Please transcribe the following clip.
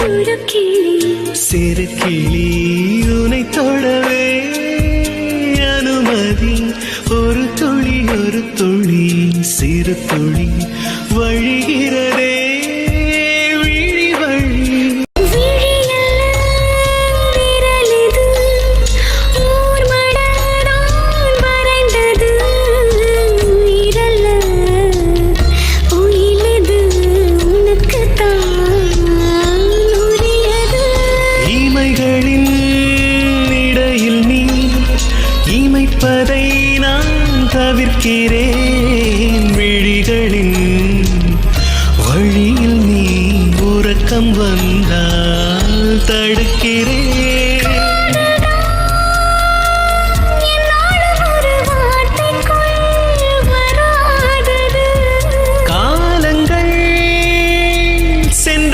சிறு கிளி உனை தொடவே அனுமதி ஒரு துளி சிறு துளி வழிகிறதே விழி வழி இமைப்பதை நான் தவிர்க்கிறேன் விழிகளின் வழியில் நீ உறக்கம் வந்தால் தடுக்கிறேன்